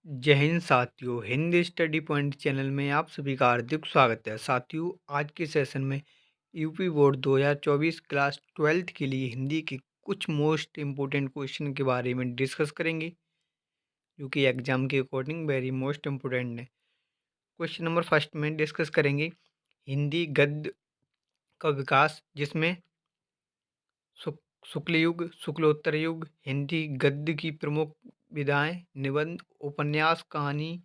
जय हिंद साथियों, Hindi study point channel में आप सभी का हार्दिक स्वागत है। साथियों, आज के सेशन में यूपी बोर्ड 2024 क्लास 12th के लिए हिंदी के कुछ मोस्ट इम्पोर्टेंट क्वेश्चन के बारे में डिस्कस करेंगे, जो कि एग्जाम के अकॉर्डिंग वेरी मोस्ट इम्पोर्टेंट है। क्वेश्चन नंबर फर्स्ट में डिस्कस करेंगे हिंदी गद्य का विकास, जिसमें शुक्ल युग, शुक्लोत्तर युग, हिंदी गद्य की प्रमुख विधाएं, निबंध, उपन्यास, कहानी,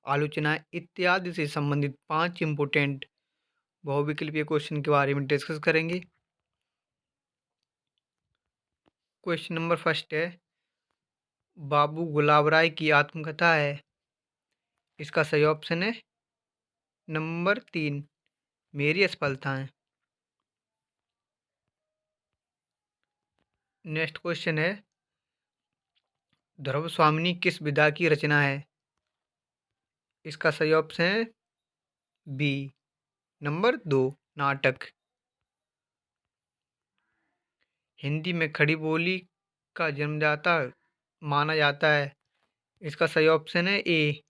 आलोचना इत्यादि से संबंधित 5 इम्पोर्टेंट बहुविकल्पीय क्वेश्चन के बारे में डिस्कस करेंगे। क्वेश्चन नंबर फर्स्ट है, बाबू गुलाब राय की आत्मकथा है। इसका सही ऑप्शन है नंबर 3, मेरी असफलताएं। नेक्स्ट क्वेश्चन है, ध्रुव स्वामिनी किस विधा की रचना है। इसका सही ऑप्शन है बी, नंबर 2, नाटक। हिंदी में खड़ी बोली का जन्मदाता माना जाता है। इसका सही ऑप्शन है ए,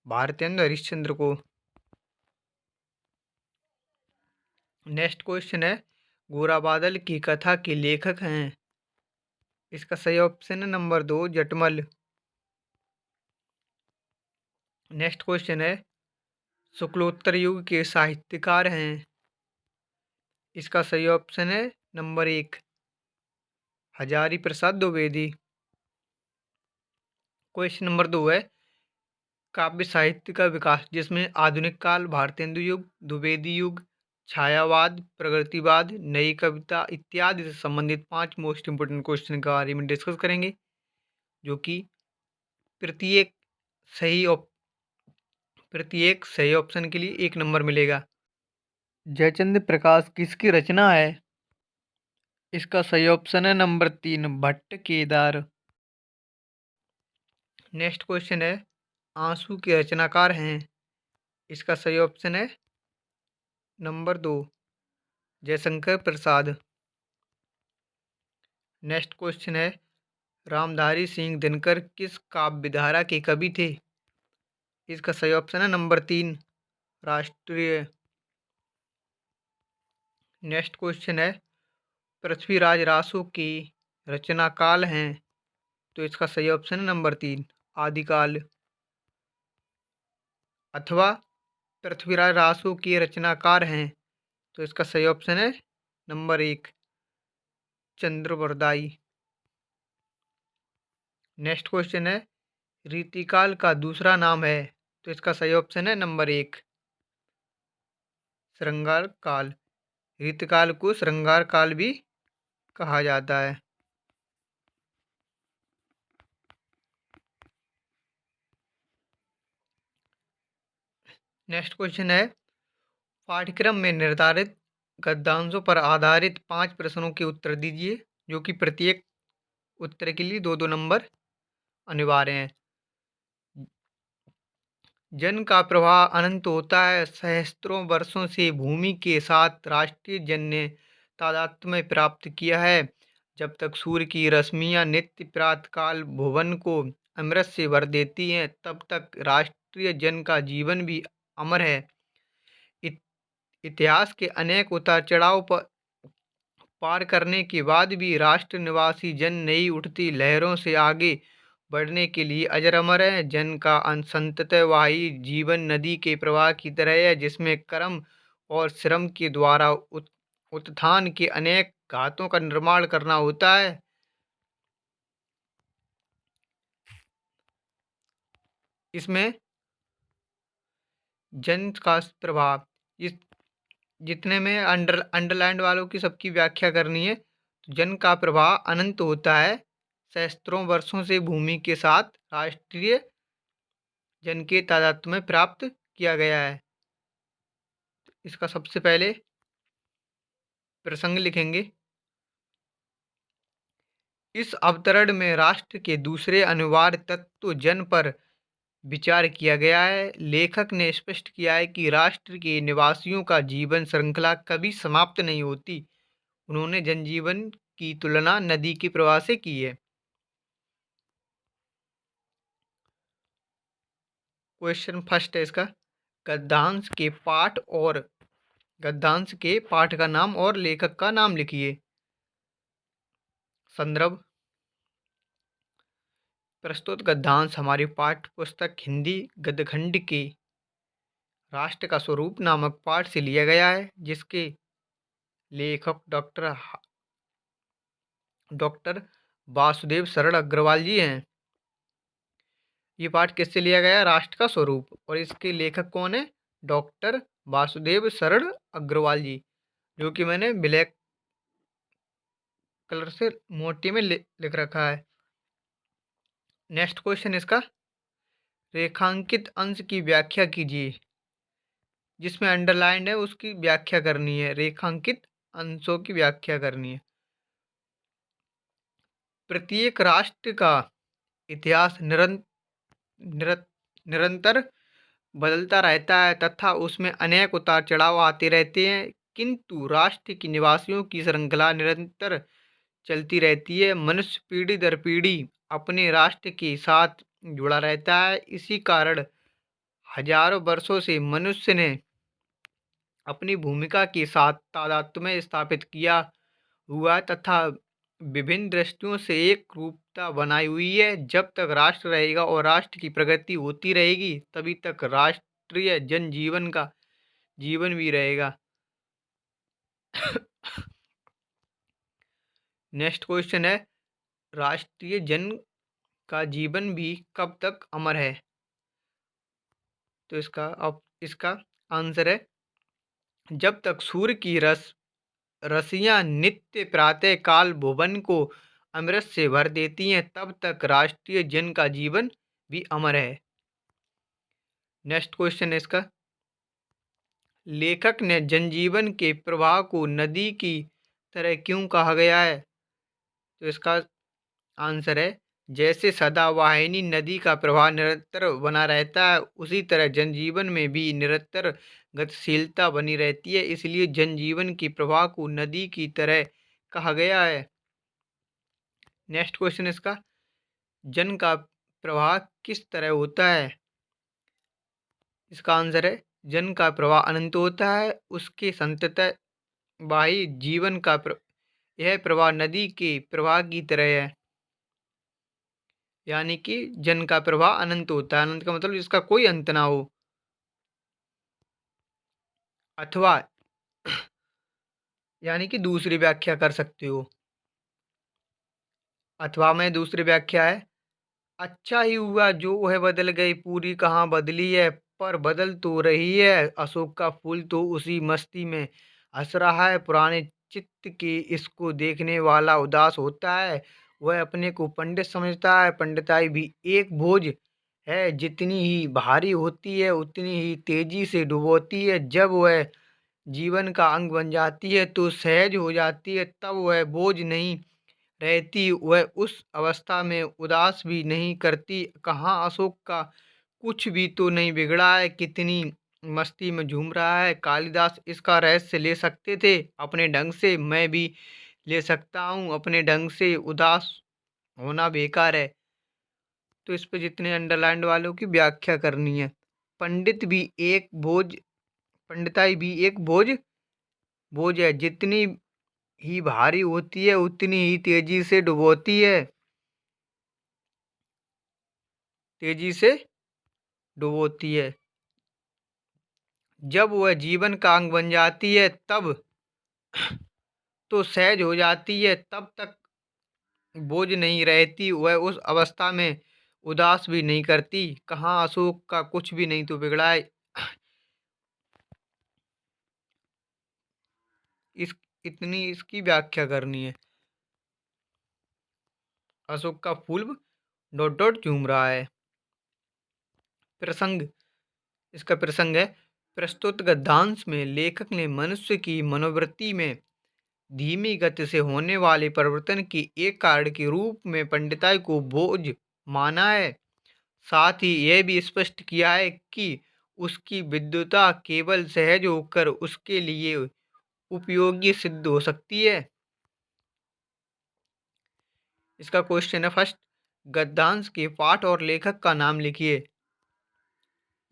भारतेंदु हरिश्चंद्र को। नेक्स्ट क्वेश्चन है, गोरा बादल की कथा के लेखक हैं। इसका सही ऑप्शन है नंबर 2, जटमल। नेक्स्ट क्वेश्चन है, शुक्लोत्तर युग के साहित्यकार हैं। इसका सही ऑप्शन है number 1, Hazari Prasad Dwivedi. Question number 2 है, काव्य साहित्य का विकास, जिसमें आधुनिक काल, भारतेंदु युग, द्विवेदी युग, छायावाद, प्रगतिवाद, नई कविता इत्यादि से संबंधित 5 मोस्ट इंपोर्टेंट क्वेश्चन के बारे में डिस्कस करेंगे, जो कि प्रत्येक सही ऑप्शन के लिए 1 नंबर मिलेगा। जयचंद्र प्रकाश किसकी रचना है। इसका सही ऑप्शन है number 3, Bhatt Kedar. Next question है, आंसू के रचनाकार हैं। इसका सही ऑप्शन है number 2, Jaishankar Prasad. Next question है, रामधारी सिंह दिनकर किस काव्य धारा के कवि थे। इसका सही ऑप्शन है नंबर 3, राष्ट्रीय। नेक्स्ट क्वेश्चन है, पृथ्वीराज रासो की रचना काल हैं। तो इसका सही ऑप्शन है नंबर 3, आदिकाल। अथवा पृथ्वीराज रासो के रचनाकार हैं। तो इसका सही ऑप्शन है नंबर 1, चंद्रवरदाई। नेक्स्ट क्वेश्चन है, रीतिकाल का दूसरा नाम है। तो इसका सही ऑप्शन है नंबर 1, श्रृंगार काल। रीतिकाल को श्रृंगार काल भी कहा जाता है। नेक्स्ट क्वेश्चन है, पाठ्यक्रम में निर्धारित गद्यांशों पर आधारित 5 प्रश्नों के उत्तर दीजिए, जो कि प्रत्येक उत्तर के लिए 2-2 नंबर अनिवार्य हैं। जन का प्रवाह अनंत होता है। सहस्त्रों वर्षों से भूमि के साथ राष्ट्रीय जन ने तादात्म्य प्राप्त किया है। जब तक सूर्य की रश्मियाँ नित्य प्रातःकाल भुवन को अमृत से भर देती हैं, तब तक राष्ट्रीय जन का जीवन भी अमर है। इतिहास के अनेक उतार चढ़ाव पार करने के बाद भी राष्ट्र निवासी जन नई उठती लहरों से आगे बढ़ने के लिए अजर अमर है। जन का संततवाही जीवन नदी के प्रवाह की तरह है, जिसमें कर्म और श्रम के द्वारा उत्थान के अनेक घातों का निर्माण करना होता है। इसमें जन का प्रभाव, इस जितने में अंडरलाइन वालों की सबकी व्याख्या करनी है। तो जन का प्रवाह अनंत होता है। सहस्त्रों वर्षों से भूमि के साथ राष्ट्रीय जन के तादात्म्य प्राप्त किया गया है। इसका सबसे पहले प्रसंग लिखेंगे। इस अवतरण में राष्ट्र के दूसरे अनिवार्य तत्व जन पर विचार किया गया है। लेखक ने स्पष्ट किया है कि राष्ट्र के निवासियों का जीवन श्रृंखला कभी समाप्त नहीं होती। उन्होंने जनजीवन की तुलना नदी के प्रवाह से की है। क्वेश्चन फर्स्ट है इसका, गद्यांश के पाठ और गद्यांश के पाठ का नाम और लेखक का नाम लिखिए। संदर्भ, प्रस्तुत गद्यांश हमारी पाठ्य पुस्तक हिंदी गद्यखंड के राष्ट्र का स्वरूप नामक पाठ से लिया गया है, जिसके लेखक डॉक्टर वासुदेव शरण अग्रवाल जी हैं। ये पाठ किससे लिया गया है? राष्ट्र का स्वरूप। और इसके लेखक कौन है? डॉक्टर वासुदेव शरण अग्रवाल जी, जो कि मैंने ब्लैक कलर से मोटी में लिख रखा है। नेक्स्ट क्वेश्चन इसका, रेखांकित अंश की व्याख्या कीजिए। जिसमें अंडरलाइंड है उसकी व्याख्या करनी है, रेखांकित अंशों की व्याख्या करनी है। प्रत्येक राष्ट्र का इतिहास निरंतर बदलता रहता है तथा उसमें अनेक उतार चढ़ाव आते रहते हैं, किंतु राष्ट्र के निवासियों की श्रृंखला निरंतर चलती रहती है। मनुष्य पीढ़ी दर पीढ़ी अपने राष्ट्र के साथ जुड़ा रहता है। इसी कारण हजारों वर्षों से मनुष्य ने अपनी भूमिका के साथ तादात्म्य स्थापित किया हुआ है तथा विभिन्न दृष्टियों से एक रूपता बनाई हुई है। जब तक राष्ट्र रहेगा और राष्ट्र की प्रगति होती रहेगी, तभी तक राष्ट्रीय जनजीवन का जीवन भी रहेगा। नेक्स्ट क्वेश्चन है, राष्ट्रीय जन का जीवन भी कब तक अमर है? तो इसका आंसर है, जब तक सूर्य की रश्मियां नित्य प्रातः काल भुवन को अमृत से भर देती हैं, तब तक राष्ट्रीय जन का जीवन भी अमर है। नेक्स्ट क्वेश्चन है इसका, लेखक ने जनजीवन के प्रवाह को नदी की तरह क्यों कहा गया है? तो इसका आंसर है, जैसे सदावाहिनी नदी का प्रवाह निरंतर बना रहता है, उसी तरह जनजीवन में भी निरंतर गतिशीलता बनी रहती है, इसलिए जनजीवन के प्रवाह को नदी की तरह कहा गया है। नेक्स्ट क्वेश्चन इसका, जन का प्रवाह किस तरह होता है? इसका आंसर है, जन का प्रवाह अनंत होता है, उसके संतत वाही जीवन का यह प्रवाह नदी के प्रवाह की तरह है। यानी कि जन का प्रवाह अनंत होता है। अनंत का मतलब जिसका कोई अंत ना हो। अथवा यानी कि दूसरी व्याख्या कर सकते हो। अथवा में दूसरी व्याख्या है, अच्छा ही हुआ जो वह बदल गई, पूरी कहाँ बदली है, पर बदल तो रही है। अशोक का फूल तो उसी मस्ती में हंस रहा है, पुराने चित्त के इसको देखने वाला उदास होता है। वह अपने को पंडित समझता है, पंडिताई भी एक बोझ है, जितनी ही भारी होती है उतनी ही तेजी से डुबोती है। जब वह जीवन का अंग बन जाती है तो सहज हो जाती है, तब वह बोझ नहीं रहती, वह उस अवस्था में उदास भी नहीं करती। कहाँ अशोक का कुछ भी तो नहीं बिगड़ा है, कितनी मस्ती में झूम रहा है। कालिदास इसका रहस्य ले सकते थे अपने ढंग से, मैं भी ले सकता हूँ अपने ढंग से, उदास होना बेकार है। तो इस पे जितने अंडरलाइंड वालों की व्याख्या करनी है। पंडित भी एक बोझ पंडिताई भी एक बोझ बोझ है, जितनी ही भारी होती है उतनी ही तेजी से डुबोती है, तेजी से डुबोती है। जब वह जीवन का अंग बन जाती है तब तो सहज हो जाती है, तब तक बोझ नहीं रहती, वह उस अवस्था में उदास भी नहीं करती। कहाँ अशोक का कुछ भी नहीं तो बिगड़ा है। इस इतनी इसकी व्याख्या करनी है। अशोक का फूल डॉट डॉट झूम रहा है। प्रसंग, इसका प्रसंग है, प्रस्तुत गद्यांश में लेखक ने मनुष्य की मनोवृत्ति में धीमी गति से होने वाले परिवर्तन की एक कारण के रूप में पंडिताई को बोझ माना है। साथ ही यह भी स्पष्ट किया है कि उसकी विद्वता केवल सहज होकर उसके लिए उपयोगी सिद्ध हो सकती है। इसका क्वेश्चन है फर्स्ट, गद्यांश के पाठ और लेखक का नाम लिखिए।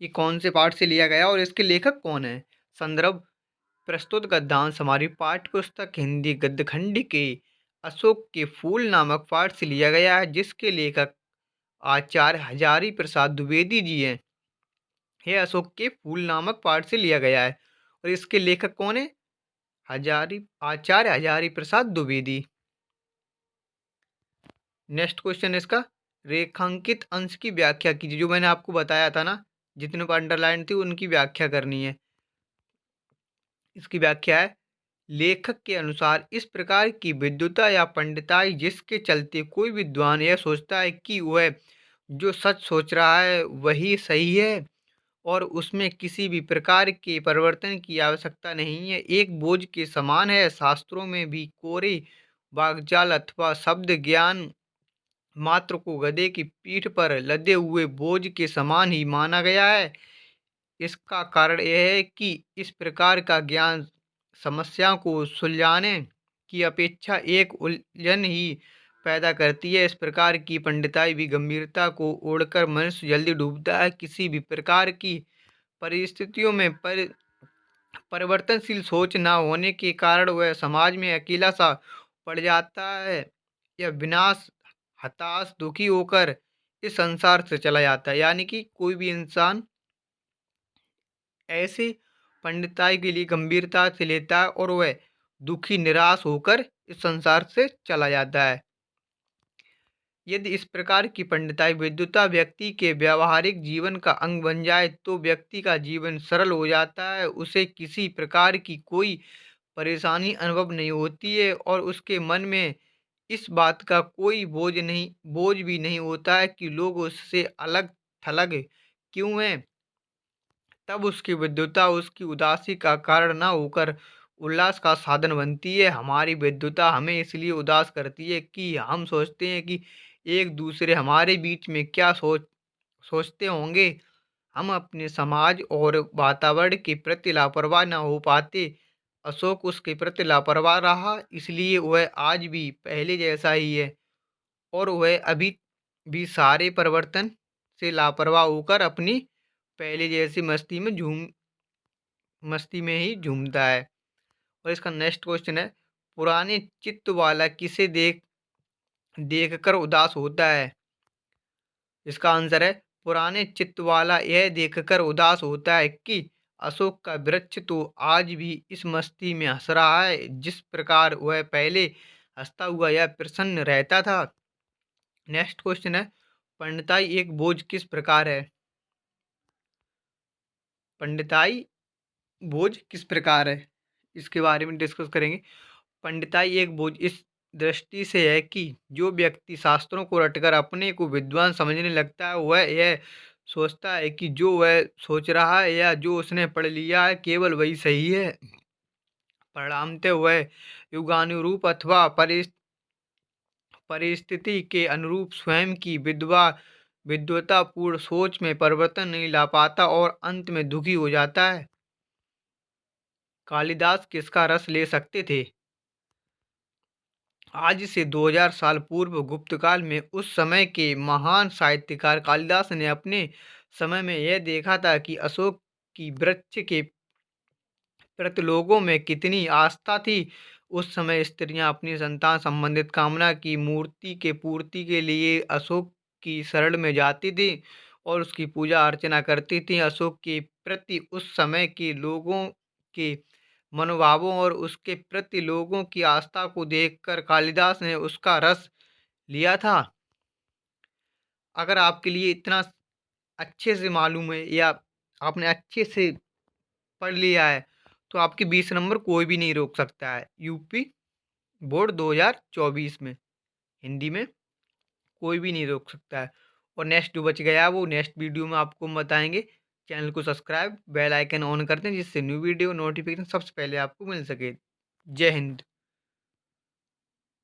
ये कौन से पाठ से लिया गया और इसके लेखक कौन है? संदर्भ: प्रस्तुत गद्यांश हमारी पाठ्यपुस्तक हिंदी गद्यखंड के अशोक के फूल नामक पाठ से लिया गया है, जिसके लेखक आचार्य हजारी प्रसाद द्विवेदी जी हैं। यह अशोक के फूल नामक पाठ से लिया गया है और इसके लेखक कौन है? आचार्य हजारी प्रसाद द्विवेदी। नेक्स्ट क्वेश्चन इसका, रेखांकित अंश की व्याख्या कीजिए। जो मैंने आपको बताया था ना, जितने पर अंडरलाइन थी उनकी व्याख्या करनी है। इसकी व्याख्या है, लेखक के अनुसार इस प्रकार की विद्वता या पंडिताई जिसके चलते कोई विद्वान यह सोचता है कि वह जो सच सोच रहा है वही सही है और उसमें किसी भी प्रकार के परिवर्तन की आवश्यकता नहीं है, एक बोझ के समान है। शास्त्रों में भी कोरे वाकजाल अथवा शब्द ज्ञान मात्र को गधे की पीठ पर लदे हुए बोझ के समान ही माना गया है। इसका कारण यह है कि इस प्रकार का ज्ञान समस्या को सुलझाने की अपेक्षा एक उलझन ही पैदा करती है। इस प्रकार की पंडिताई भी गंभीरता को ओढ़कर मनुष्य जल्दी डूबता है। किसी भी प्रकार की परिस्थितियों में परिवर्तनशील सोच न होने के कारण वह समाज में अकेला सा पड़ जाता है या विनाश हताश दुखी होकर इस संसार से चला जाता है। यानी कि कोई भी इंसान ऐसे पंडिताई के लिए गंभीरता से लेता है और वह दुखी निराश होकर इस संसार से चला जाता है। यदि इस प्रकार की पंडिताई विद्वता व्यक्ति के व्यावहारिक जीवन का अंग बन जाए तो व्यक्ति का जीवन सरल हो जाता है, उसे किसी प्रकार की कोई परेशानी अनुभव नहीं होती है और उसके मन में इस बात का कोई बोझ भी नहीं होता है कि लोग उससे अलग थलग क्यों हैं। तब उसकी विद्वता उसकी उदासी का कारण न होकर उल्लास का साधन बनती है। हमारी विद्वता हमें इसलिए उदास करती है कि हम सोचते हैं कि एक दूसरे हमारे बीच में क्या सोचते होंगे। हम अपने समाज और वातावरण के प्रति लापरवाह न हो पाते। अशोक उसके प्रति लापरवाह रहा, इसलिए वह आज भी पहले जैसा ही है और वह अभी भी सारे परिवर्तन से लापरवाह होकर अपनी पहले जैसी मस्ती में ही झूमता है। और इसका नेक्स्ट क्वेश्चन है, पुराने चित्त वाला किसे देखकर उदास होता है? इसका आंसर है, पुराने चित्त वाला यह देखकर उदास होता है कि अशोक का वृक्ष तो आज भी इस मस्ती में हंस रहा है जिस प्रकार वह पहले हंसता हुआ या प्रसन्न रहता था। नेक्स्ट क्वेश्चन है, पंडिताई एक बोझ किस प्रकार है? पंडिताई बोझ किस प्रकार है, इसके बारे में डिस्कस करेंगे। पंडिताई एक बोझ इस दृष्टि से है कि जो व्यक्ति शास्त्रों को रटकर अपने को विद्वान समझने लगता है वह यह सोचता है कि जो वह सोच रहा है या जो उसने पढ़ लिया है केवल वही सही है। परिणामतः वह युगानुरूप अथवा परिस्थिति के अनुरूप स्वयं की विद्वतापूर्ण सोच में परिवर्तन नहीं ला पाता और अंत में दुखी हो जाता है। कालिदास किसका रस ले सकते थे? आज से 2000 साल पूर्व गुप्तकाल में उस समय के महान साहित्यकार कालिदास ने अपने समय में यह देखा था कि अशोक की वृक्ष के प्रति लोगों में कितनी आस्था थी। उस समय स्त्रियां अपनी संतान संबंधित कामना की मूर्ति के पूर्ति के लिए अशोक की शरण में जाती थी और उसकी पूजा अर्चना करती थी। अशोक के प्रति उस समय के लोगों के मनोभावों और उसके प्रति लोगों की आस्था को देखकर कालिदास ने उसका रस लिया था। अगर आपके लिए इतना अच्छे से मालूम है या आपने अच्छे से पढ़ लिया है तो आपके 20 नंबर कोई भी नहीं रोक सकता है। यूपी बोर्ड 2024 में हिंदी में कोई भी नहीं रोक सकता है। और नेक्स्ट जो बच गया वो नेक्स्ट वीडियो में आपको हम बताएंगे। चैनल को सब्सक्राइब बेल आइकन ऑन कर दें जिससे न्यू वीडियो नोटिफिकेशन सबसे पहले आपको मिल सके। जय हिंद।